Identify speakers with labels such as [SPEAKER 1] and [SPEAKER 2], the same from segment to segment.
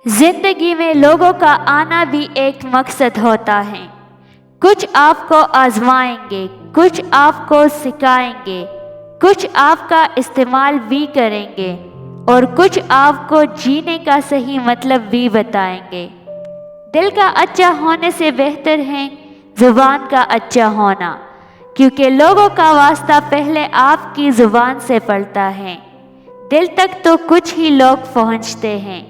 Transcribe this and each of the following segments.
[SPEAKER 1] जिंदगी में लोगों का आना भी एक मकसद होता है। कुछ आपको आजमाएंगे, कुछ आपको सिखाएंगे, कुछ आपका इस्तेमाल भी करेंगे और कुछ आपको जीने का सही मतलब भी बताएंगे। दिल का अच्छा होने से बेहतर है ज़ुबान का अच्छा होना, क्योंकि लोगों का वास्ता पहले आपकी ज़ुबान से पड़ता है। दिल तक तो कुछ ही लोग पहुंचते हैं।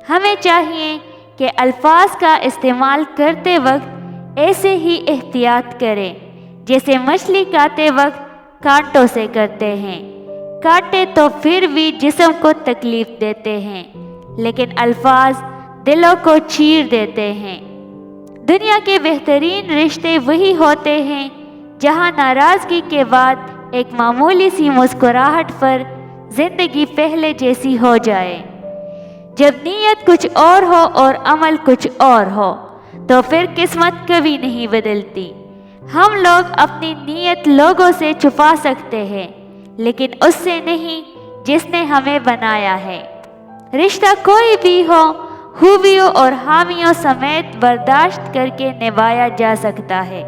[SPEAKER 1] हमें चाहिए कि अल्फाज का इस्तेमाल करते वक्त ऐसे ही एहतियात करें जैसे मछली खाते वक्त कांटों से करते हैं। कांटे तो फिर भी जिस्म को तकलीफ देते हैं, लेकिन अल्फाज दिलों को चीर देते हैं। दुनिया के बेहतरीन रिश्ते वही होते हैं जहां नाराज़गी के बाद एक मामूली सी मुस्कुराहट पर जिंदगी पहले जैसी हो जाए। जब नीयत कुछ और हो और अमल कुछ और हो तो फिर किस्मत कभी नहीं बदलती। हम लोग अपनी नीयत लोगों से छुपा सकते हैं, लेकिन उससे नहीं जिसने हमें बनाया है। रिश्ता कोई भी हो, खूबियों और हामियों समेत बर्दाश्त करके निभाया जा सकता है।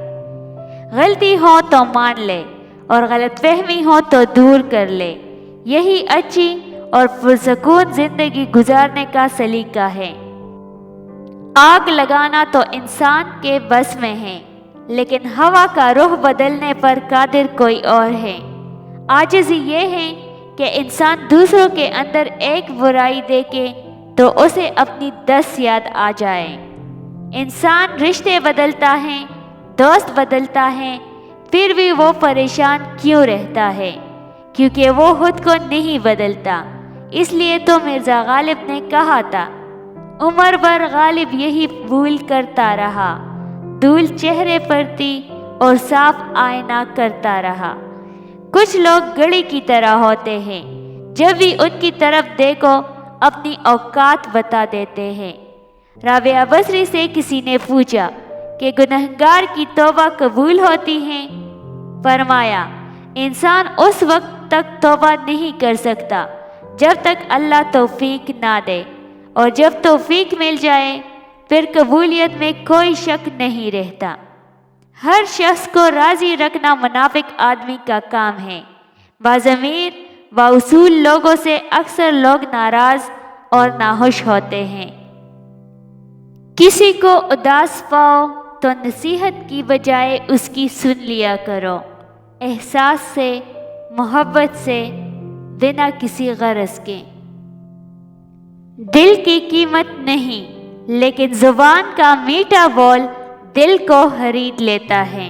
[SPEAKER 1] गलती हो तो मान ले और गलतफहमी हो तो दूर कर ले। यही अच्छी और पुरसकून जिंदगी गुजारने का सलीका है। आग लगाना तो इंसान के बस में है, लेकिन हवा का रुख बदलने पर कादिर कोई और है। आजिज़ी ये है कि इंसान दूसरों के अंदर एक बुराई देखे तो उसे अपनी 10 याद आ जाए। इंसान रिश्ते बदलता है, दोस्त बदलता है, फिर भी वो परेशान क्यों रहता है? क्योंकि वो खुद को नहीं बदलता। इसलिए तो मिर्ज़ा गालिब ने कहा था, उम्र भर गालिब यही भूल करता रहा, धूल चेहरे पर थी और साफ आईना करता रहा। कुछ लोग घड़ी की तरह होते हैं, जब भी उनकी तरफ देखो अपनी औकात बता देते हैं। राबिया बसरी से किसी ने पूछा कि गुनहगार की तौबा कबूल होती है? फरमाया, इंसान उस वक्त तक तौबा नहीं कर सकता जब तक अल्लाह तौफीक ना दे, और जब तौफीक मिल जाए फिर कबूलियत में कोई शक नहीं रहता। हर शख्स को राज़ी रखना मुनाफिक आदमी का काम है। बाज़मीर बाउसूल लोगों से अक्सर लोग नाराज़ और नाखुश होते हैं। किसी को उदास पाओ तो नसीहत की बजाय उसकी सुन लिया करो, एहसास से, मोहब्बत से, बिना किसी गरज के। दिल की कीमत नहीं, लेकिन ज़ुबान का मीठा बोल दिल को खरीद लेता है।